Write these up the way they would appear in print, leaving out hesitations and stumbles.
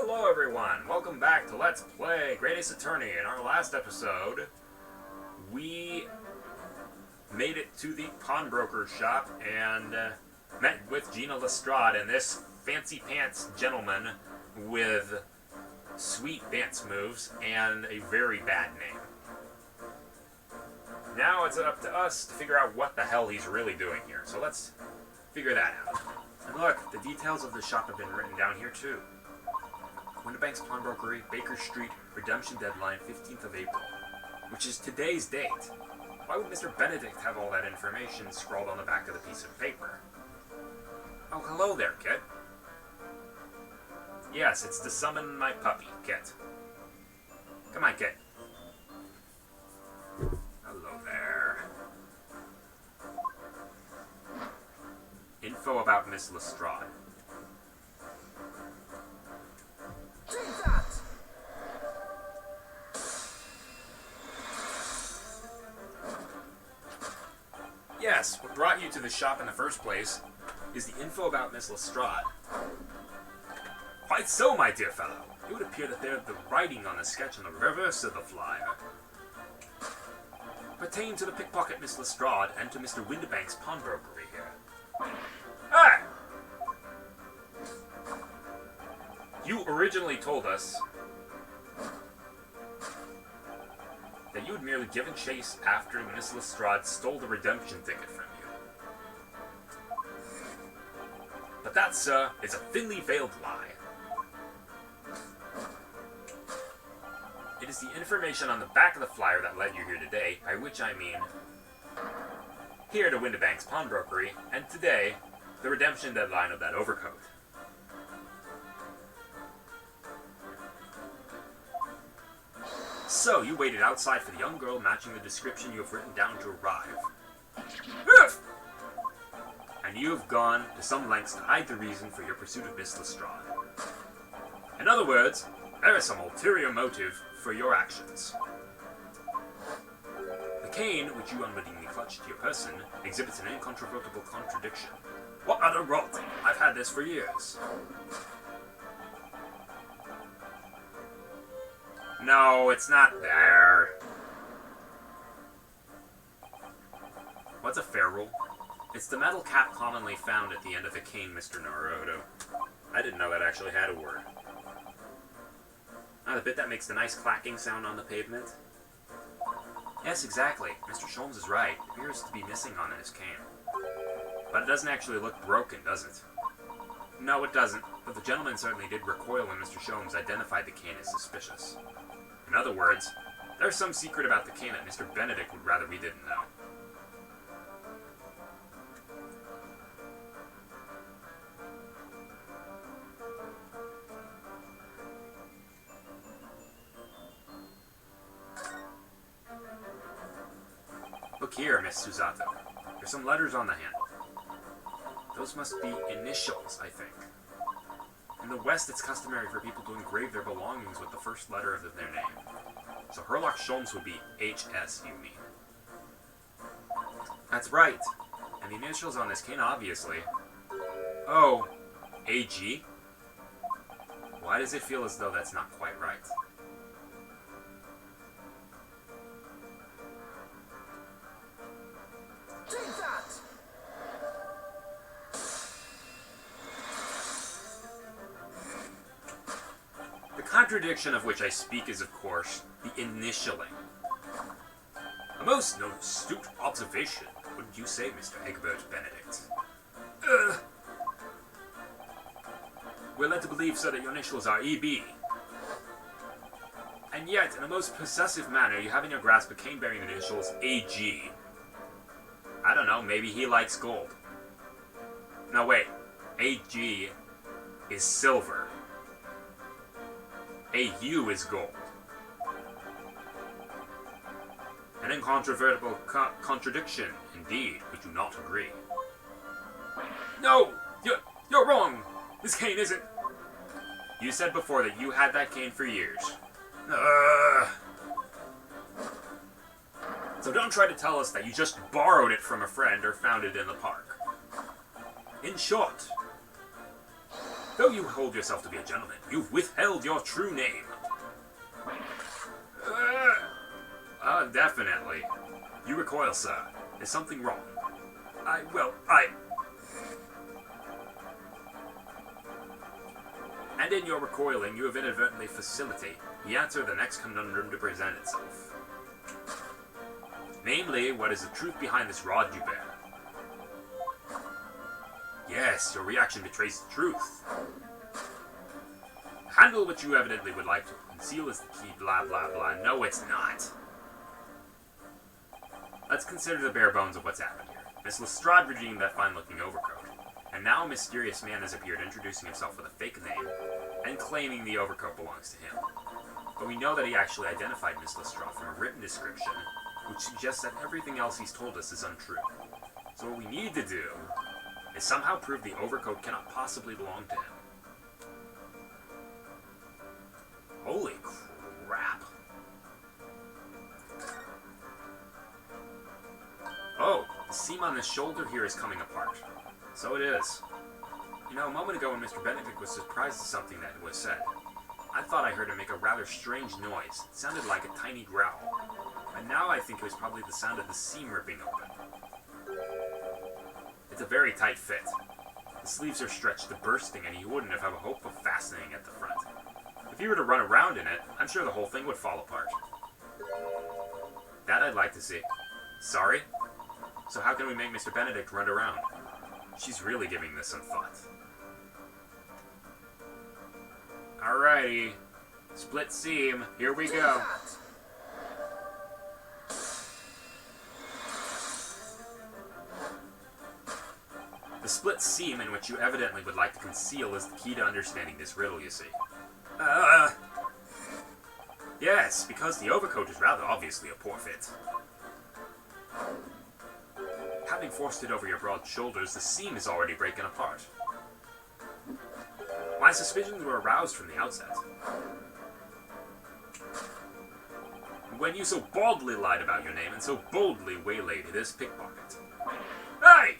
Hello everyone, welcome back to Let's Play Great Ace Attorney. In our last episode, we made it to the pawnbroker shop and met with Gina Lestrade and this fancy pants gentleman with sweet dance moves and a very bad name. Now it's up to us to figure out what the hell he's really doing here, so let's figure that out. And look, the details of the shop have been written down here too. Winterbank's Pawnbrokery, Baker Street, redemption deadline 15th of April, which is today's date. Why would Mr. Benedict have all that information scrawled on the back of the piece of paper? Oh, hello there, Kit. Yes, it's to summon my puppy, Kit. Come on, Kit. Hello there. Info about Miss Lestrade. Yes, what brought you to the shop in the first place is the info about Miss Lestrade. Quite so, my dear fellow. It would appear that the writing on the sketch on the reverse of the flyer pertain to the pickpocket Miss Lestrade and to Mr. Winterbank's pawnbrokery here. Ah! You originally told us that you had merely given chase after Miss Lestrade stole the redemption ticket from you. But that, sir, is a thinly veiled lie. It is the information on the back of the flyer that led you here today, by which I mean here to Winterbank's pawnbrokery, and today, the redemption deadline of that overcoat. So, you waited outside for the young girl matching the description you have written down to arrive. And you have gone to some lengths to hide the reason for your pursuit of Miss Lestrade. In other words, there is some ulterior motive for your actions. The cane, which you unwittingly clutched to your person, exhibits an incontrovertible contradiction. What utter rot! I've had this for years. No, it's not there. What's a fair rule? It's the metal cap commonly found at the end of the cane, Mr. Naruto. I didn't know that actually had a word. Ah, the bit that makes the nice clacking sound on the pavement? Yes, exactly. Mr. Sholmes is right. It appears to be missing on his cane. But it doesn't actually look broken, does it? No, it doesn't. But the gentleman certainly did recoil when Mr. Sholmes identified the cane as suspicious. In other words, there's some secret about the cane that Mr. Benedict would rather we didn't know. Look here, Miss Susato. There's some letters on the handle. Those must be initials, I think. In the West, it's customary for people to engrave their belongings with the first letter of their name. So Herlock Sholmes would be HS, you mean? That's right. And the initials on this cane, obviously. Oh, AG? Why does it feel as though that's not quite right? The contradiction of which I speak is, of course, the initialing. A most astute observation, wouldn't you say, Mr. Egbert Benedict? We're led to believe, sir, that your initials are EB. And yet, in a most possessive manner, you have in your grasp a cane-bearing initials AG. I don't know, maybe he likes gold. No, wait. AG is silver. AU is gold. An incontrovertible contradiction, indeed. We do not agree. No! You're wrong! This cane isn't... You said before that you had that cane for years. So don't try to tell us that you just borrowed it from a friend or found it in the park. In short, Though you hold yourself to be a gentleman, you've withheld your true name. Definitely. You recoil, sir. Is something wrong? And in your recoiling, you have inadvertently facilitated the answer to the next conundrum to present itself. Namely, what is the truth behind this rod you bear? Yes, your reaction betrays the truth. Handle what you evidently would like to conceal is the key, blah blah blah. No, it's not. Let's consider the bare bones of what's happened here. Miss Lestrade redeemed that fine-looking overcoat, and now a mysterious man has appeared introducing himself with a fake name and claiming the overcoat belongs to him. But we know that he actually identified Miss Lestrade from a written description, which suggests that everything else he's told us is untrue. So what we need to do is somehow prove the overcoat cannot possibly belong to him. Holy crap. Oh, the seam on his shoulder here is coming apart. So it is. You know, a moment ago when Mr. Benedict was surprised at something that was said, I thought I heard him make a rather strange noise. It sounded like a tiny growl. And now I think it was probably the sound of the seam ripping open. It's a very tight fit. The sleeves are stretched to bursting and he wouldn't have a hope of fastening at the front. If he were to run around in it, I'm sure the whole thing would fall apart. That I'd like to see. Sorry? So how can we make Mr. Benedict run around? She's really giving this some thought. Alrighty. Split seam. Here we go. The split seam in which you evidently would like to conceal is the key to understanding this riddle, you see. Yes, because the overcoat is rather obviously a poor fit. Having forced it over your broad shoulders, the seam is already breaking apart. My suspicions were aroused from the outset. When you so baldly lied about your name and so boldly waylaid this pickpocket. Hey!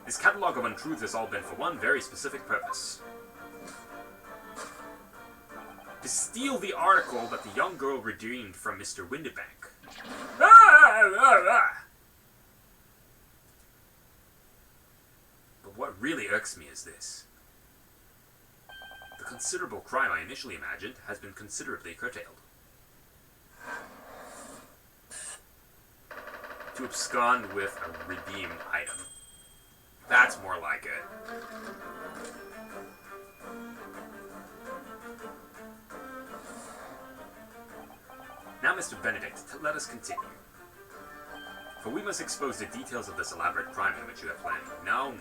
This catalogue of untruths has all been for one very specific purpose. To steal the article that the young girl redeemed from Mr. Windibank. But what really irks me is this. The considerable crime I initially imagined has been considerably curtailed. To abscond with a redeemed item. That's more like it. Now, Mr. Benedict, let us continue. For we must expose the details of this elaborate crime in which you have planned. No.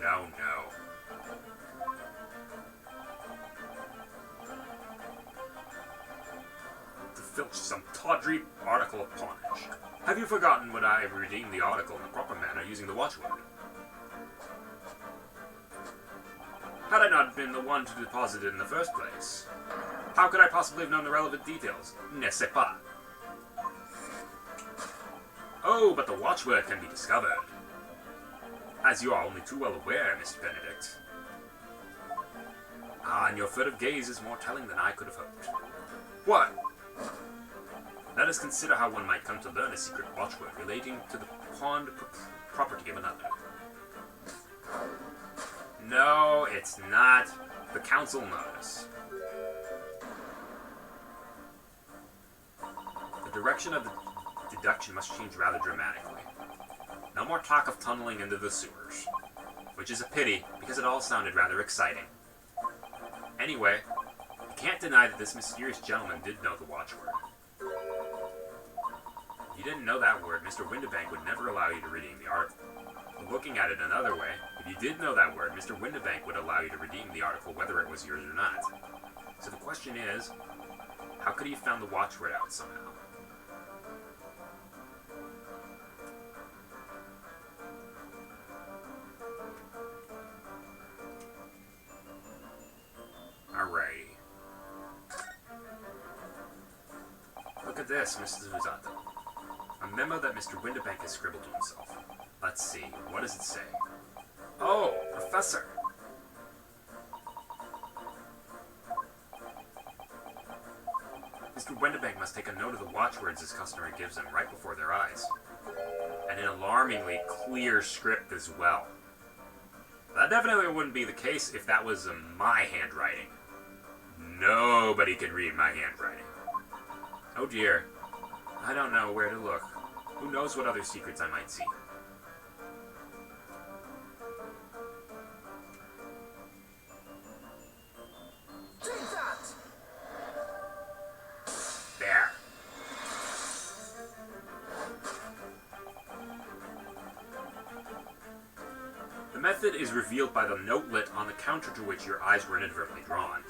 To filch some tawdry article of pawnage. Have you forgotten when I redeemed the article in the proper manner using the watchword? Had I not been the one to deposit it in the first place, how could I possibly have known the relevant details? Ne sais pas. Oh, but the watchword can be discovered. As you are only too well aware, Mr. Benedict. Ah, and your furtive gaze is more telling than I could have hoped. What? Let us consider how one might come to learn a secret watchword relating to the pawned property of another. No, it's not. The council knows. The direction of the deduction must change rather dramatically. No more talk of tunneling into the sewers. Which is a pity, because it all sounded rather exciting. Anyway, you can't deny that this mysterious gentleman did know the watchword. If you didn't know that word, Mr. Windibank would never allow you to redeem the article. But looking at it another way, if you did know that word, Mr. Windibank would allow you to redeem the article whether it was yours or not. So the question is, how could he have found the watchword out somehow? Alrighty. Look at this, Mrs. Usato. A memo that Mr. Windibank has scribbled to himself. Let's see, what does it say? Oh, Professor! Mr. Winterbank must take a note of the watchwords his customer gives him right before their eyes. And in alarmingly clear script as well. That definitely wouldn't be the case if that was my handwriting. Nobody can read my handwriting. Oh dear. I don't know where to look. Who knows what other secrets I might see. There. The method is revealed by the notelet on the counter to which your eyes were inadvertently drawn.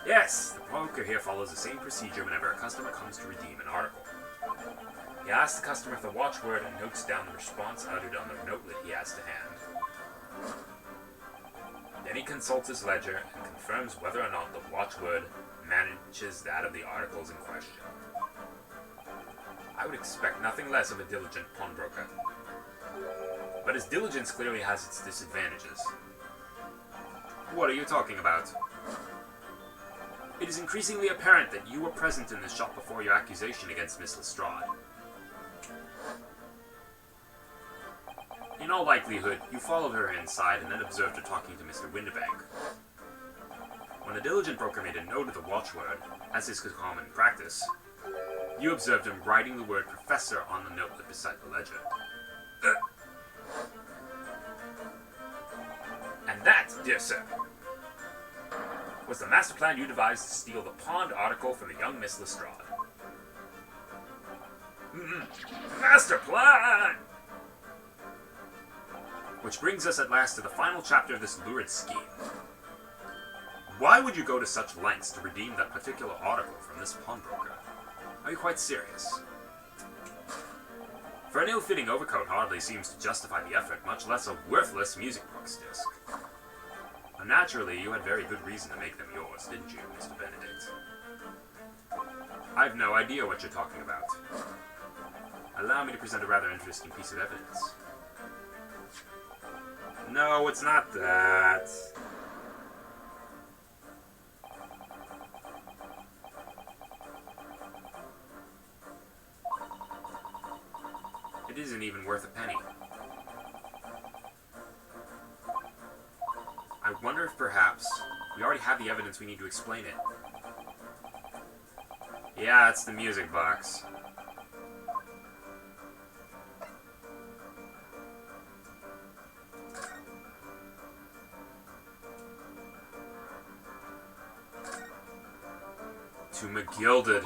Yes, the broker here follows the same procedure whenever a customer comes to redeem an article. He asks the customer for the watchword and notes down the response uttered on the notelet he has to hand. Then he consults his ledger and confirms whether or not the watchword matches that of the articles in question. I would expect nothing less of a diligent pawnbroker. But his diligence clearly has its disadvantages. What are you talking about? It is increasingly apparent that you were present in this shop before your accusation against Miss Lestrade. In all likelihood, you followed her inside and then observed her talking to Mr. Winterbank. When the diligent broker made a note of the watchword, as is common practice, you observed him writing the word professor on the notelet beside the ledger. And that, dear sir, was the master plan you devised to steal the pawned article from the young Miss Lestrade. Master plan! Which brings us at last to the final chapter of this lurid scheme. Why would you go to such lengths to redeem that particular article from this pawnbroker? Are you quite serious? For an ill-fitting overcoat hardly seems to justify the effort, much less a worthless music box disc. Naturally, you had very good reason to make them yours, didn't you, Mr. Benedict? I've no idea what you're talking about. Allow me to present a rather interesting piece of evidence. No, it's not that. It isn't even worth a penny. I wonder if perhaps we already have the evidence we need to explain it. Yeah, it's the music box. To McGilded.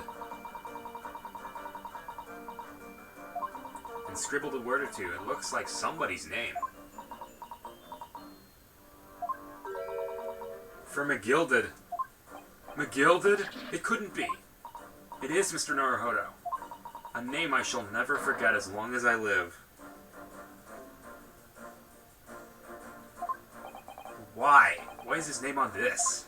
And scribbled a word or two. It looks like somebody's name. For McGilded. McGilded? It couldn't be. It is Mr. Naruhodo. A name I shall never forget as long as I live. Why? Why is his name on this?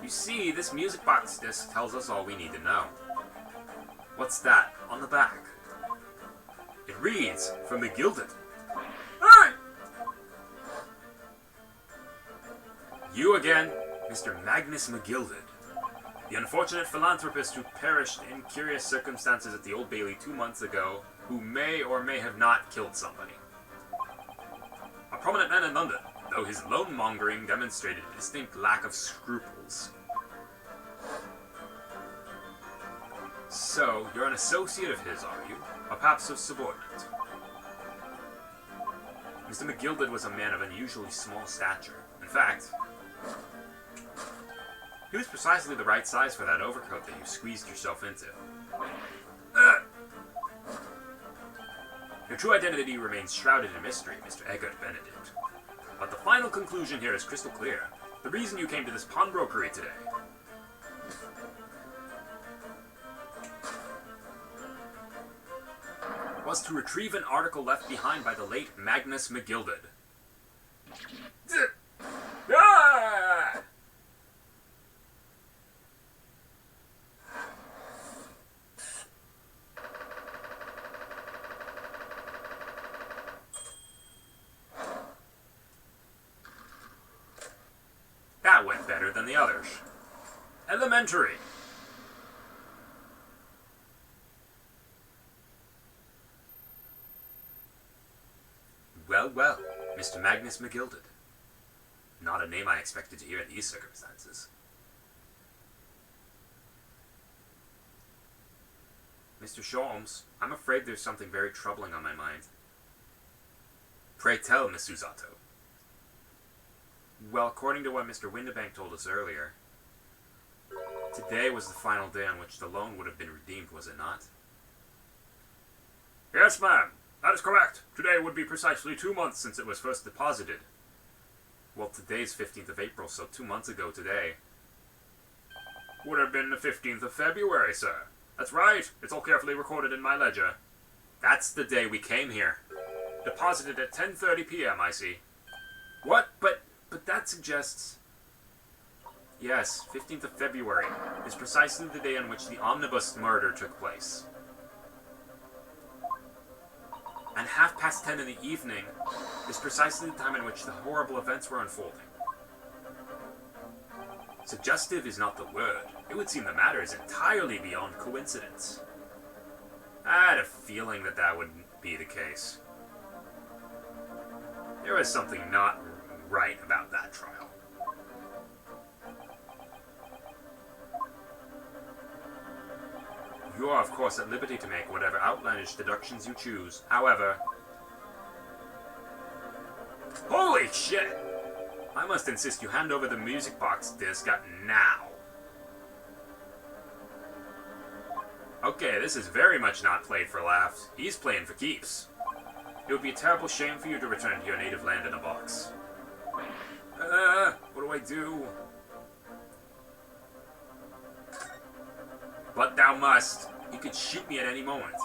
You see, this music box disc tells us all we need to know. What's that on the back? It reads, from McGilded. Alright! You again, Mr. Magnus McGilded, the unfortunate philanthropist who perished in curious circumstances at the Old Bailey 2 months ago, who may or may have not killed somebody. A prominent man in London, though his lone-mongering demonstrated a distinct lack of scruples. So, you're an associate of his, are you? Or perhaps a subordinate? Mr. McGilded was a man of unusually small stature. In fact, he was precisely the right size for that overcoat that you squeezed yourself into. Your true identity remains shrouded in mystery, Mr. Eggert Benedict. But the final conclusion here is crystal clear. The reason you came to this pawnbrokery today was to retrieve an article left behind by the late Magnus McGilded. better than the others. Elementary. Well, well, Mr. Magnus McGilded. Not a name I expected to hear in these circumstances. Mr. Sholmes, I'm afraid there's something very troubling on my mind. Pray tell, Miss Susato. Well, according to what Mr. Windibank told us earlier, today was the final day on which the loan would have been redeemed, was it not? Yes, ma'am. That is correct. Today would be precisely 2 months since it was first deposited. Well, today's 15th of April, so 2 months ago today. Would have been the 15th of February, sir. That's right. It's all carefully recorded in my ledger. That's the day we came here. Deposited at 10:30 p.m., I see. What? But that suggests... Yes, 15th of February is precisely the day on which the omnibus murder took place. And 10:30 in the evening is precisely the time in which the horrible events were unfolding. Suggestive is not the word. It would seem the matter is entirely beyond coincidence. I had a feeling that wouldn't be the case. There was something not right about that trial. You are, of course, at liberty to make whatever outlandish deductions you choose. However... Holy shit! I must insist you hand over the music box disc now. Okay, this is very much not played for laughs. He's playing for keeps. It would be a terrible shame for you to return to your native land in a box. What do I do? But thou must. He could shoot me at any moment.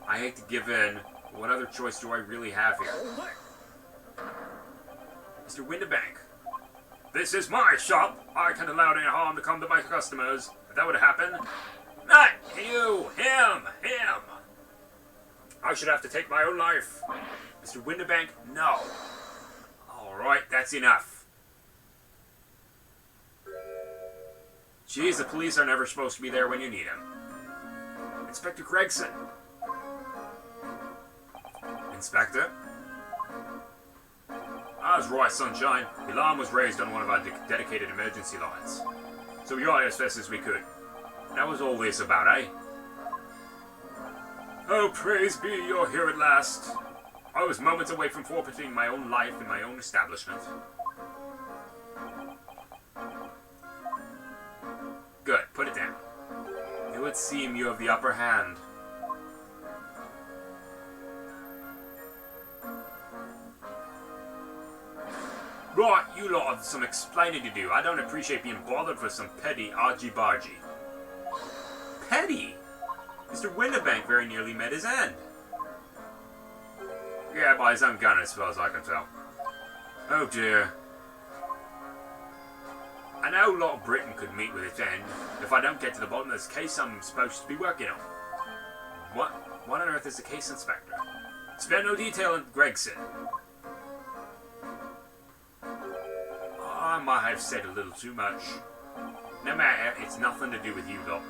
I hate to give in. What other choice do I really have here? Mr. Windibank. This is my shop. I can't allow any harm to come to my customers. If that would happen... Not you! Him! I should have to take my own life. Mr. Windibank, no. Alright, that's enough. Geez, the police are never supposed to be there when you need them. Inspector Gregson. Inspector? I was right, sunshine. The alarm was raised on one of our dedicated emergency lines. So we got as fast as we could. That was all this about, eh? Oh, praise be, you're here at last. I was moments away from forfeiting my own life in my own establishment. Good, put it down. It would seem you have the upper hand. Right, you lot have some explaining to do. I don't appreciate being bothered for some petty argy-bargy. Petty? Mr. Windibank very nearly met his end. Yeah, by his own gun as far as I can tell. Oh dear. I know a lot of Britain could meet with its end if I don't get to the bottom of this case I'm supposed to be working on. What on earth is the case, Inspector? Spare no detail on Gregson. I might have said a little too much. No matter, it's nothing to do with you lot.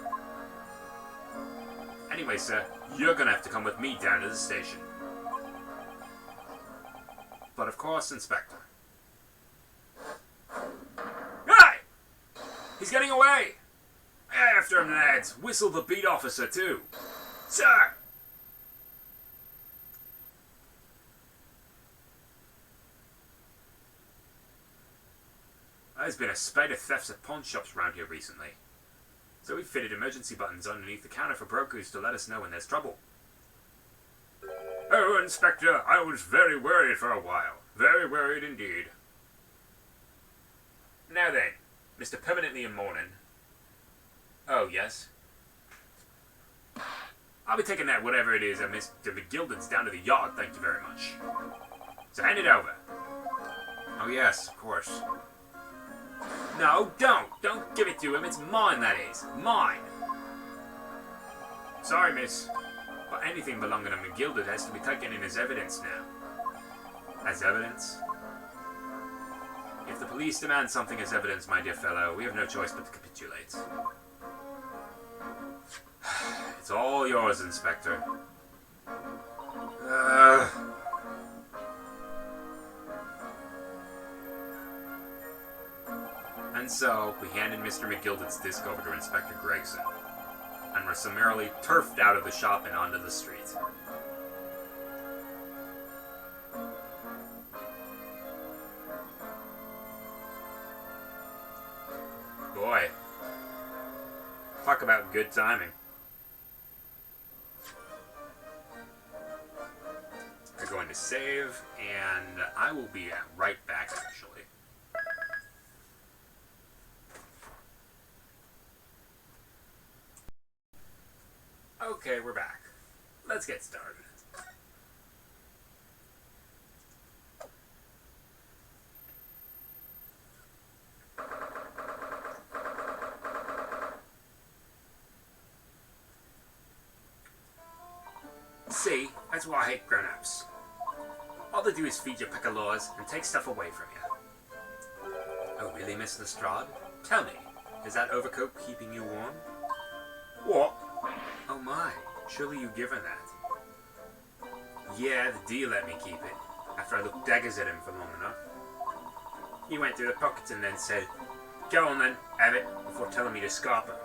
Anyway, sir, you're gonna have to come with me down to the station. But of course, Inspector. Hey! He's getting away! After him, lads! Whistle the beat officer, too! Sir! There's been a spate of thefts at pawn shops around here recently. So we fitted emergency buttons underneath the counter for brokers to let us know when there's trouble. Oh, Inspector, I was very worried for a while. Very worried indeed. Now then, Mr. Permanently in Mourning. Oh, yes? I'll be taking that whatever it is that Mr. McGilded's down to the yard, thank you very much. So hand it over. Oh yes, of course. No, don't give it to him. It's mine, that is. Mine. Sorry, miss. But anything belonging to McGilded has to be taken in as evidence now. As evidence? If the police demand something as evidence, my dear fellow, we have no choice but to capitulate. It's all yours, Inspector. And so, we handed Mr. McGilded's disc over to Inspector Gregson, and were summarily turfed out of the shop and onto the street. Boy, talk about good timing. We're going to save, and I will be right back, actually. Okay, we're back. Let's get started. See, that's why I hate grown-ups. All they do is feed you a pack of laws and take stuff away from you. Oh, really, Miss Lestrade? Tell me, is that overcoat keeping you warm? What? Oh my, surely you've given that. Yeah, the deal let me keep it, after I looked daggers at him for long enough. He went through the pockets and then said, "Go on then, have it," before telling me to scarp her.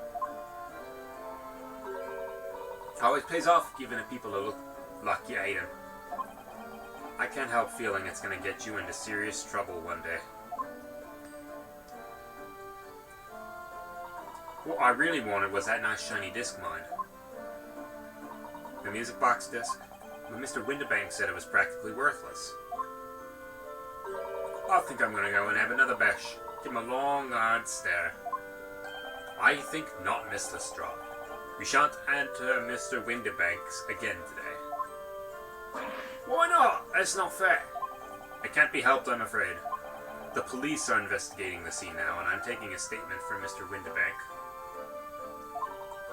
Always pays off giving the people a look like you ate him. I can't help feeling it's going to get you into serious trouble one day. What I really wanted was that nice shiny disc mine. The music box disc, but Mr. Winterbank said it was practically worthless. I think I'm going to go and have another bash. Give him a long, hard stare. I think not, Miss Lestrade. We shan't enter Mr. Winterbanks again today. Why not? That's not fair. It can't be helped, I'm afraid. The police are investigating the scene now, and I'm taking a statement from Mr. Winterbank.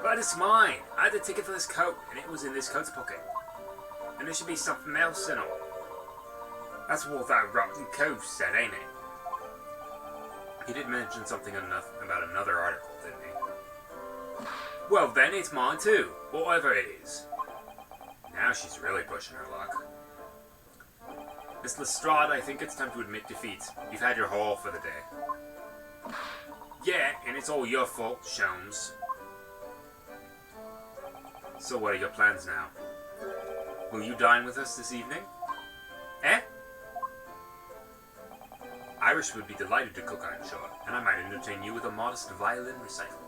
But it's mine. I had the ticket for this coat, and it was in this coat's pocket. And there should be something else in it. That's what that rotten cove said, ain't it? He did mention something about another article, didn't he? Well then, it's mine too, whatever it is. Now she's really pushing her luck. Miss Lestrade, I think it's time to admit defeat. You've had your haul for the day. Yeah, and it's all your fault, Sholmes. So what are your plans now? Will you dine with us this evening? Eh? Irish would be delighted to cook, I'm sure, and I might entertain you with a modest violin recital.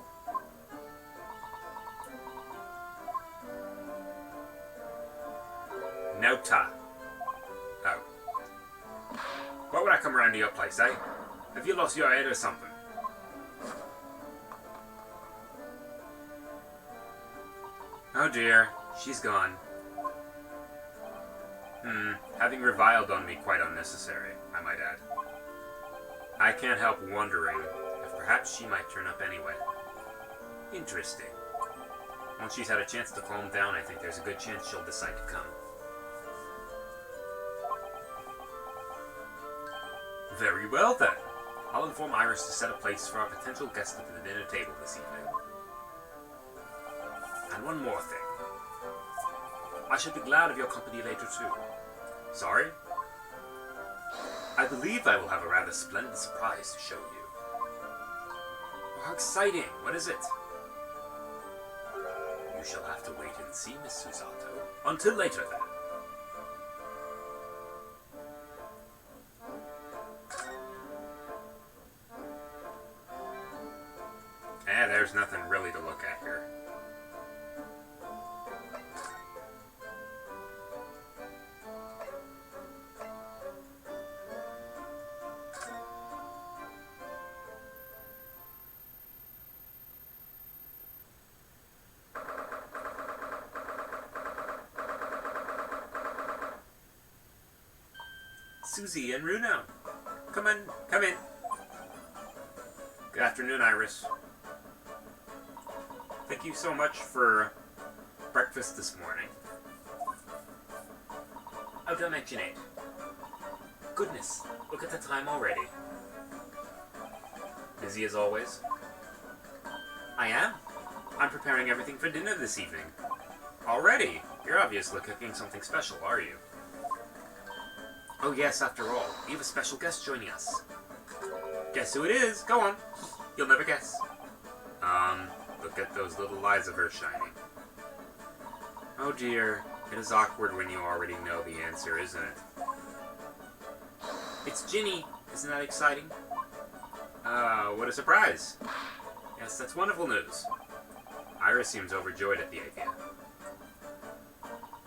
No ta. Oh. Why would I come around to your place, eh? Have you lost your head or something? Oh dear, she's gone. Having reviled on me quite unnecessary, I might add. I can't help wondering if perhaps she might turn up anyway. Interesting. Once she's had a chance to calm down, I think there's a good chance she'll decide to come. Very well then. I'll inform Iris to set a place for our potential guest at the dinner table this evening. And one more thing. I should be glad of your company later too. Sorry? I believe I will have a rather splendid surprise to show you. Oh, how exciting! What is it? You shall have to wait and see, Miss Susato. Until later, then. There's nothing really to look at here. Susie and Runo. Come in. Come in. Good afternoon, Iris. Thank you so much for breakfast this morning. Oh, don't mention it. Goodness, look at the time already. Busy as always? I am. I'm preparing everything for dinner this evening. Already? You're obviously cooking something special, are you? Oh yes, after all, we have a special guest joining us. Guess who it is? Go on. You'll never guess. Look at those little eyes of hers shining. Oh dear, it is awkward when you already know the answer, isn't it? It's Ginny. Isn't that exciting? What a surprise. Yes, that's wonderful news. Iris seems overjoyed at the idea.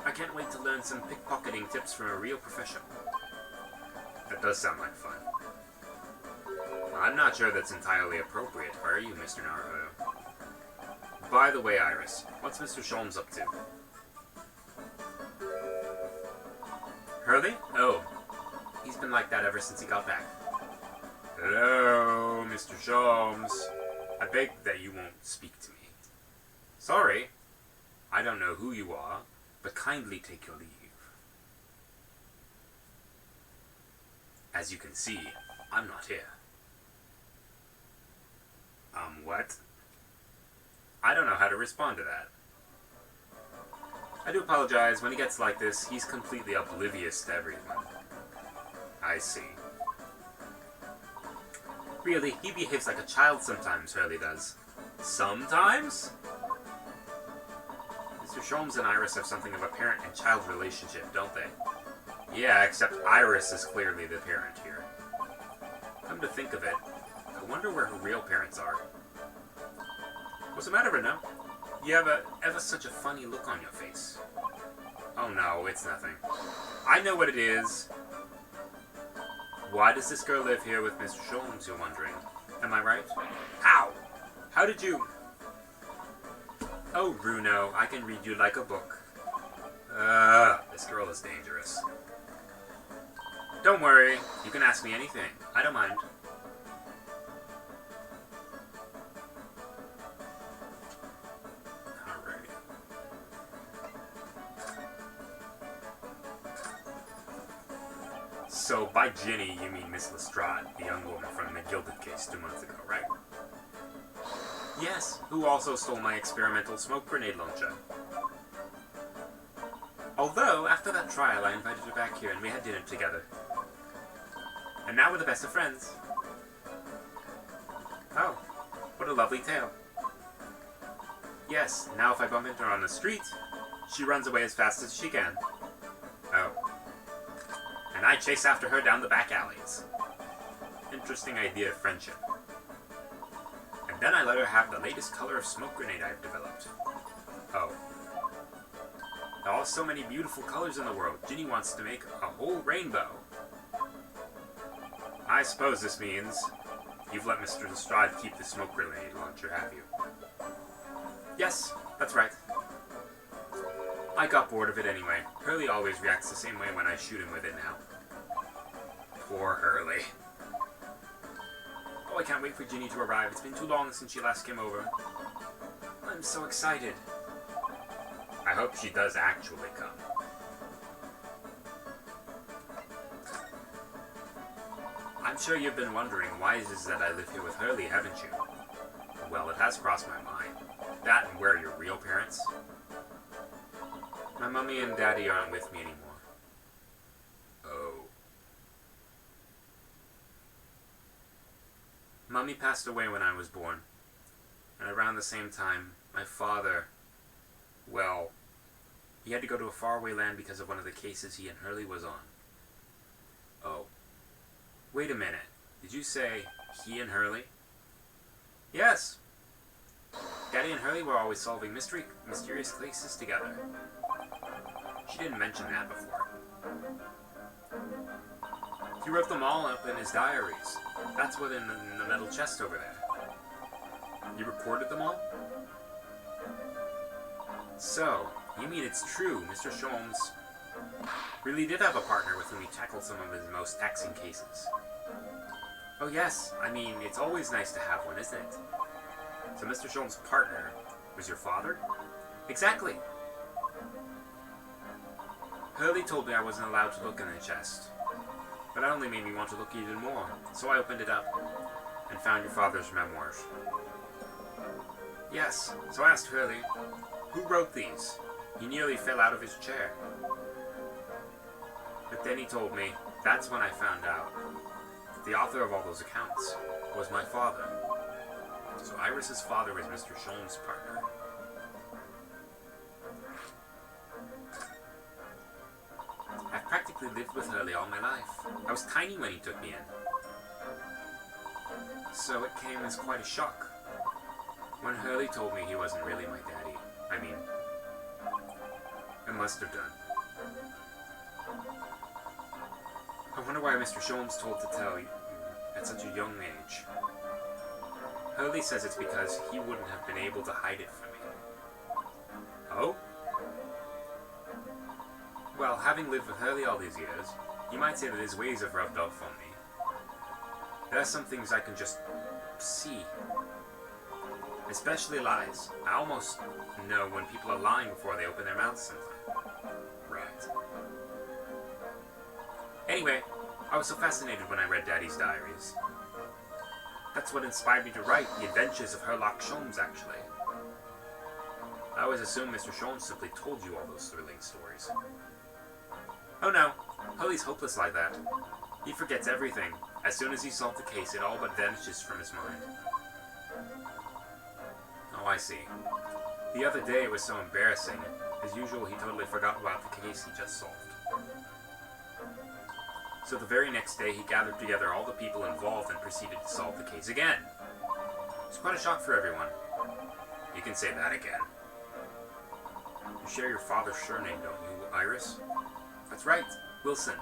I can't wait to learn some pickpocketing tips from a real professional. That does sound like fun. I'm not sure that's entirely appropriate, are you, Mr. Naruto? By the way, Iris, what's Mr. Sholmes up to? Hurley? Oh, he's been like that ever since he got back. Hello, Mr. Sholmes. I beg that you won't speak to me. Sorry, I don't know who you are, but kindly take your leave. As you can see, I'm not here. What? I don't know how to respond to that. I do apologize. When he gets like this, he's completely oblivious to everyone. I see. Really, he behaves like a child sometimes, Hurley does. Sometimes? Mr. Sholmes and Iris have something of a parent and child relationship, don't they? Yeah, except Iris is clearly the parent here. Come to think of it, I wonder where her real parents are. What's the matter, Bruno? You have ever such a funny look on your face. Oh no, it's nothing. I know what it is. Why does this girl live here with Mr. Sholmes, you're wondering? Am I right? How? How did you... Oh, Bruno, I can read you like a book. This girl is dangerous. Don't worry, you can ask me anything. I don't mind. Alright. So, by Ginny, you mean Miss Lestrade, the young woman from the McGilded case 2 months ago, right? Yes, who also stole my experimental smoke grenade launcher. Although, after that trial, I invited her back here and we had dinner together. And now we're the best of friends. Oh, what a lovely tale. Yes, now if I bump into her on the street, she runs away as fast as she can. Oh. And I chase after her down the back alleys. Interesting idea of friendship. And then I let her have the latest color of smoke grenade I've developed. Oh. There are so many beautiful colors in the world, Ginny wants to make a whole rainbow. I suppose this means you've let Mr. Lestrade keep the smoke grenade launcher, have you? Yes, that's right. I got bored of it anyway. Hurley always reacts the same way when I shoot him with it now. Poor Hurley. Oh, I can't wait for Ginny to arrive. It's been too long since she last came over. I'm so excited. I hope she does actually come. I'm sure you've been wondering why it is that I live here with Hurley, haven't you? Well, it has crossed my mind. That and where are your real parents? My mummy and daddy aren't with me anymore. Oh. Mummy passed away when I was born. And around the same time, my father, well, he had to go to a faraway land because of one of the cases he and Hurley was on. Oh. Wait a minute. Did you say he and Hurley? Yes. Daddy and Hurley were always solving mysterious cases together. She didn't mention that before. He wrote them all up in his diaries. That's what in the metal chest over there. You recorded them all? So, you mean it's true Mr. Sholmes really did have a partner with whom he tackled some of his most taxing cases? Oh yes, I mean, it's always nice to have one, isn't it? So Mr. Sholmes' partner was your father? Exactly. Hurley told me I wasn't allowed to look in the chest. But that only made me want to look even more, so I opened it up. and found your father's memoirs. Yes, so I asked Hurley, who wrote these? He nearly fell out of his chair. But then he told me, that's when I found out that the author of all those accounts was my father. So Iris's father was Mr. Sholmes' partner. I've practically lived with Hurley all my life. I was tiny when he took me in. So it came as quite a shock when Hurley told me he wasn't really my daddy. I mean, it must have done. I wonder why Mr. Sholmes told to tell you at such a young age. Hurley says it's because he wouldn't have been able to hide it from me. Oh? Well, having lived with Hurley all these years, you might say that his ways have rubbed off on me. There are some things I can just see. Especially lies. I almost know when people are lying before they open their mouths sometimes. Right. Anyway, I was so fascinated when I read Daddy's diaries. That's what inspired me to write The Adventures of Herlock Sholmes, actually. I always assumed Mr. Sholmes simply told you all those thrilling stories. Oh no, Hurley's hopeless like that. He forgets everything. As soon as he solved the case, it all but vanishes from his mind. Oh, I see. The other day it was so embarrassing. As usual, he totally forgot about the case he just solved. So the very next day, he gathered together all the people involved and proceeded to solve the case again. It's quite a shock for everyone. You can say that again. You share your father's surname, don't you, Iris? That's right, Wilson.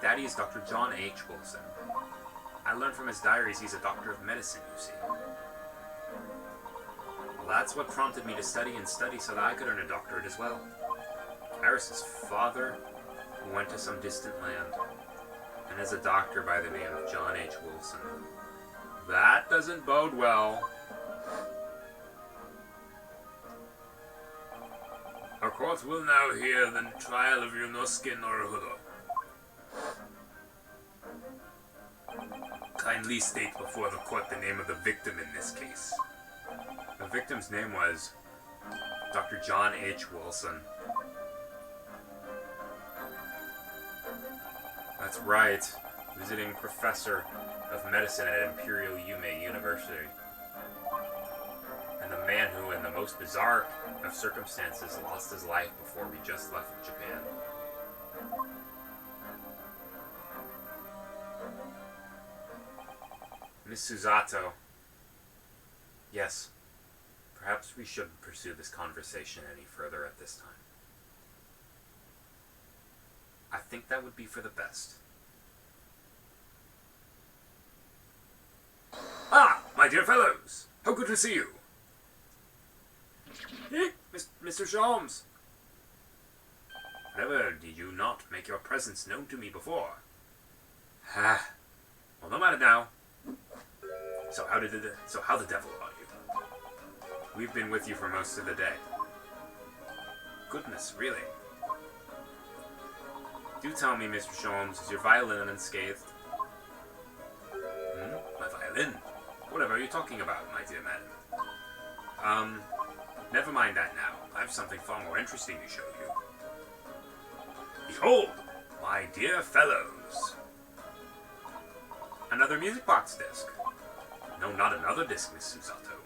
Daddy is Dr. John H. Wilson. I learned from his diaries he's a doctor of medicine, you see. Well, that's what prompted me to study and study so that I could earn a doctorate as well. Iris's father went to some distant land, and is a doctor by the name of John H. Wilson. That doesn't bode well. Our court will now hear the trial of Yunosuke Naruhodo. Kindly state before the court the name of the victim in this case. The victim's name was Dr. John H. Wilson. That's right, visiting professor of medicine at Imperial Yume University. And the man who, in the most bizarre of circumstances, lost his life before we just left Japan. Miss Susato. Yes, perhaps we shouldn't pursue this conversation any further at this time. I think that would be for the best. Ah, my dear fellows! How good to see you! Mr. Sholmes! Never did you not make your presence known to me before? Ah, well, no matter now. So how the devil are you? We've been with you for most of the day. Goodness, really? Do tell me, Mr. Sholmes, is your violin unscathed? My violin? Whatever are you talking about, my dear madam? Never mind that now. I have something far more interesting to show you. Behold, my dear fellows. Another music box disc. No, not another disc, Miss Susato.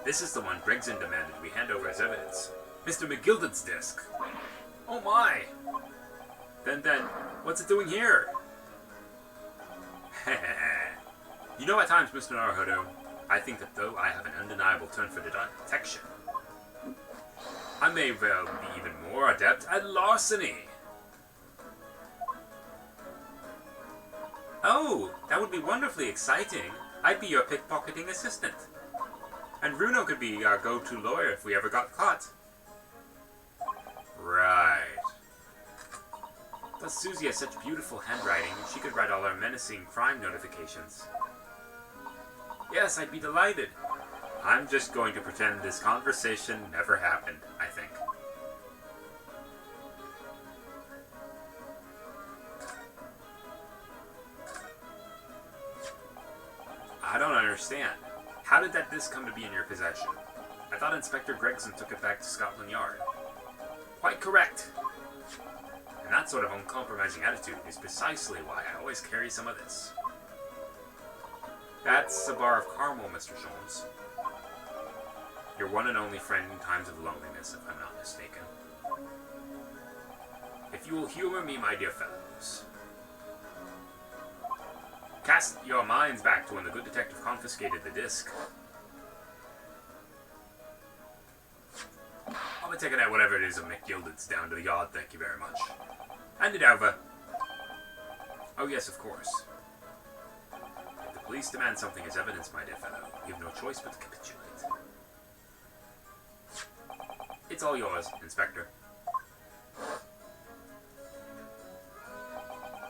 This is the one Gregson demanded we hand over as evidence. Mr. McGilded's disc. Oh my! Then, what's it doing here? You know, at times, Mr. Naruhodo, I think that though I have an undeniable turn for detection, I may well be even more adept at larceny. Oh, that would be wonderfully exciting. I'd be your pickpocketing assistant. And Runo could be our go-to lawyer if we ever got caught. Right. Plus, Susie has such beautiful handwriting, and she could write all our menacing crime notifications. Yes, I'd be delighted. I'm just going to pretend this conversation never happened, I think. I don't understand. How did that disc come to be in your possession? I thought Inspector Gregson took it back to Scotland Yard. Quite correct. And that sort of uncompromising attitude is precisely why I always carry some of this. That's a bar of caramel, Mr. Sholmes. Your one and only friend in times of loneliness, if I'm not mistaken. If you will humor me, my dear fellows. Cast your minds back to when the good detective confiscated the disc. I'll be taking out whatever it is of McGilded's down to the yard, thank you very much. Hand it over. Oh yes, of course. If the police demand something as evidence, my dear fellow, you have no choice but to capitulate. It's all yours, Inspector.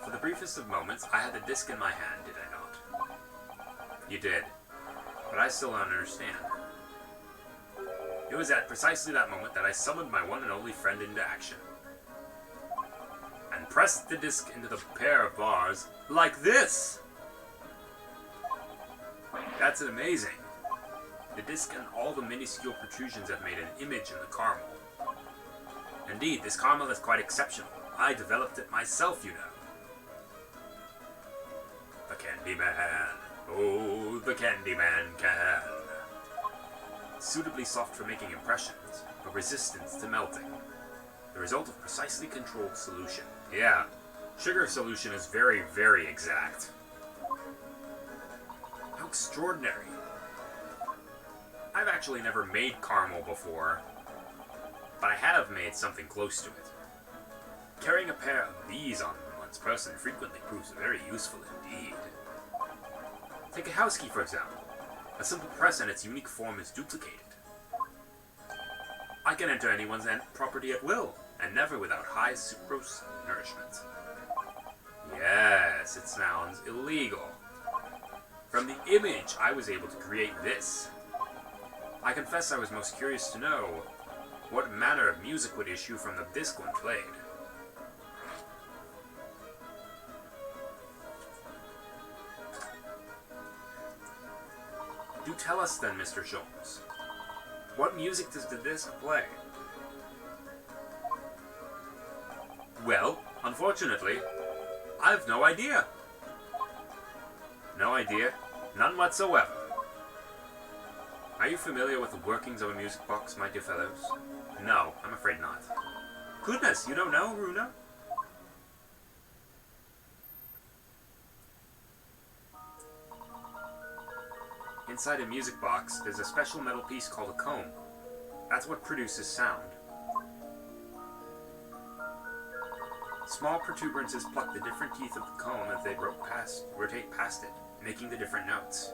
For the briefest of moments, I had the disc in my hand, did I not? You did. But I still don't understand. It was at precisely that moment that I summoned my one and only friend into action. And pressed the disc into the pair of bars like this! That's amazing. The disc and all the minuscule protrusions have made an image in the caramel. Indeed, this caramel is quite exceptional. I developed it myself, you know. The Candyman. Oh, the Candyman can. Suitably soft for making impressions, but resistant to melting. The result of precisely controlled solution. Yeah, sugar solution is very, very exact. How extraordinary. I've actually never made caramel before, but I have made something close to it. Carrying a pair of these on one's person frequently proves very useful indeed. Take a house key, for example. A simple press and its unique form is duplicated. I can enter anyone's property at will, and never without high sucrose nourishment. Yes, it sounds illegal. From the image, I was able to create this. I confess I was most curious to know what manner of music would issue from the disc when played. Do tell us then, Mr. Sholmes. What music does the disc play? Well, unfortunately, I've no idea. No idea? None whatsoever. Are you familiar with the workings of a music box, my dear fellows? No, I'm afraid not. Goodness, you don't know, Runa? Inside a music box, there's a special metal piece called a comb. That's what produces sound. Small protuberances pluck the different teeth of the comb as they rotate past it, making the different notes.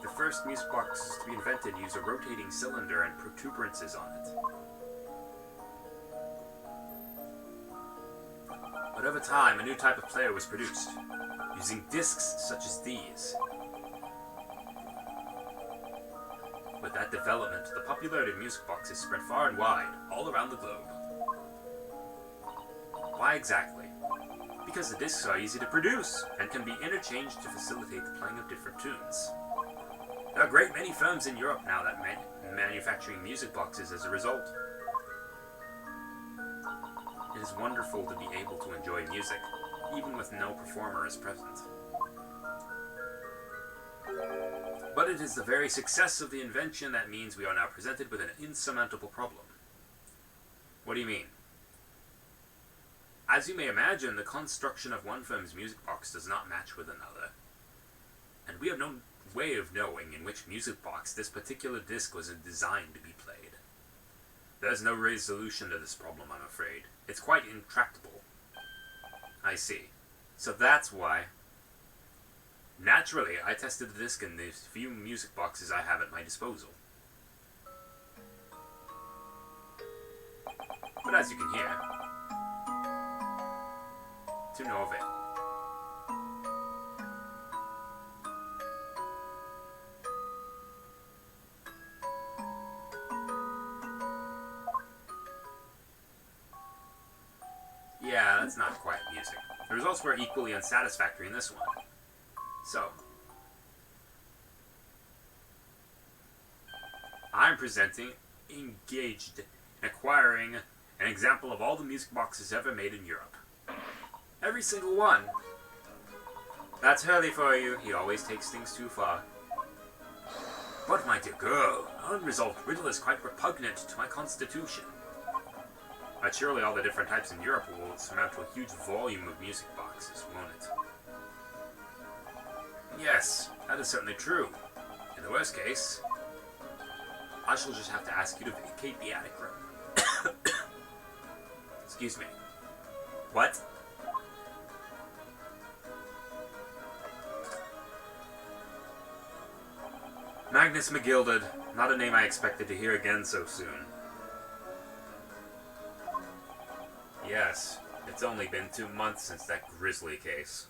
The first music boxes to be invented use a rotating cylinder and protuberances on it. But over time, a new type of player was produced, using discs such as these. With that development, the popularity of music boxes spread far and wide, all around the globe. Why exactly? Because the discs are easy to produce, and can be interchanged to facilitate the playing of different tunes. There are a great many firms in Europe now that manufacturing music boxes as a result. It is wonderful to be able to enjoy music, even with no performer is present. But it is the very success of the invention that means we are now presented with an insurmountable problem. What do you mean? As you may imagine, the construction of one firm's music box does not match with another. And we have no way of knowing in which music box this particular disc was designed to be played. There's no resolution to this problem, I'm afraid. It's quite intractable. I see. So that's why. Naturally, I tested the disc in the few music boxes I have at my disposal. But as you can hear, to no avail. Yeah, that's not quiet music. The results were equally unsatisfactory in this one. So, I'm presenting, engaged in acquiring an example of all the music boxes ever made in Europe. Every single one. That's Hurley for you. He always takes things too far. But my dear girl, an unresolved riddle is quite repugnant to my constitution. But surely all the different types in Europe will surmount to a huge volume of music boxes, won't it? Yes, that is certainly true. In the worst case, I shall just have to ask you to vacate the attic room. Excuse me. What? Magnus McGilded, not a name I expected to hear again so soon. Yes, it's only been 2 months since that grisly case.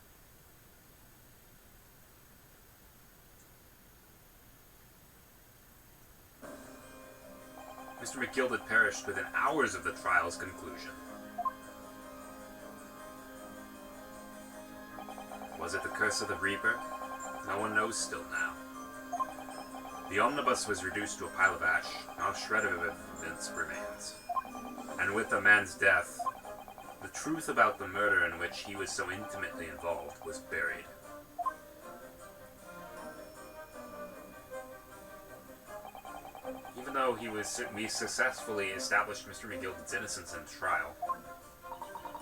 Mr. McGilded perished within hours of the trial's conclusion. Was it the curse of the Reaper? No one knows still now. The omnibus was reduced to a pile of ash. Not a shred of evidence remains. And with the man's death, the truth about the murder in which he was so intimately involved was buried. Even though we successfully established Mr. McGilded's innocence in the trial,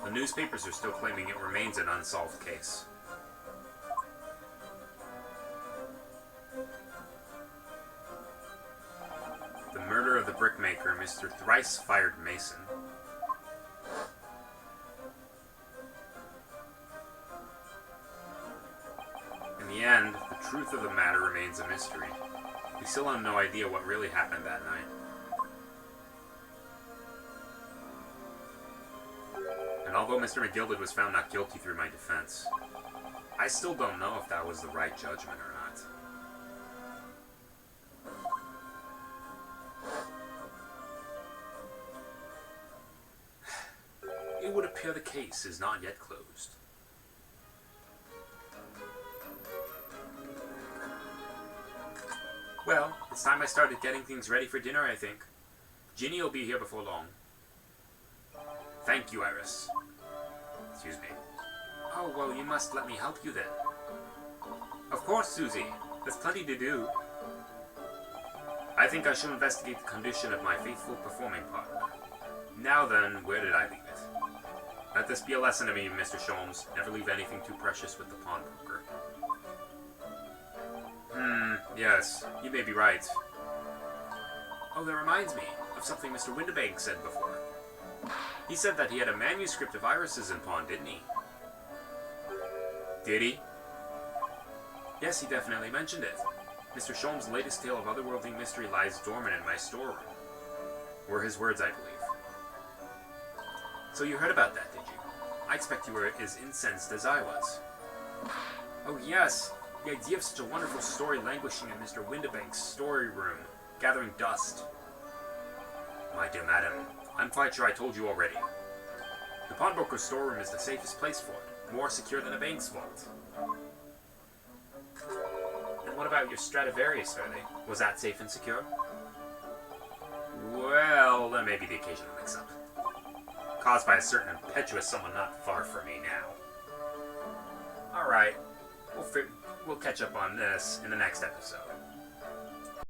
the newspapers are still claiming it remains an unsolved case. The murder of the brickmaker, Mr. Thrice-Fired Mason. In the end, the truth of the matter remains a mystery. We still have no idea what really happened that night. And although Mr. McGilded was found not guilty through my defense, I still don't know if that was the right judgment or not. It would appear the case is not yet closed. Well, it's time I started getting things ready for dinner, I think. Ginny will be here before long. Thank you, Iris. Excuse me. Oh, well, you must let me help you then. Of course, Susie. There's plenty to do. I think I shall investigate the condition of my faithful performing partner. Now then, where did I leave it? Let this be a lesson to me, Mr. Sholmes. Never leave anything too precious with the pawnbroker. Yes, you may be right. Oh, that reminds me of something Mr. Windibank said before. He said that he had a manuscript of Iris's in pawn, didn't he? Did he? Yes, he definitely mentioned it. Mr. Sholmes' latest tale of otherworldly mystery lies dormant in my storeroom. Were his words, I believe. So you heard about that, did you? I expect you were as incensed as I was. Oh yes, the idea of such a wonderful story languishing in Mr. Windibank's story room, gathering dust. My dear madam, I'm quite sure I told you already. The pawnbroker's storeroom is the safest place for it, more secure than a bank's vault. And what about your Stradivarius, Hurley? Was that safe and secure? Well, there may be the occasional mix-up. Caused by a certain impetuous someone not far from me now. Alright, we'll catch up on this in the next episode.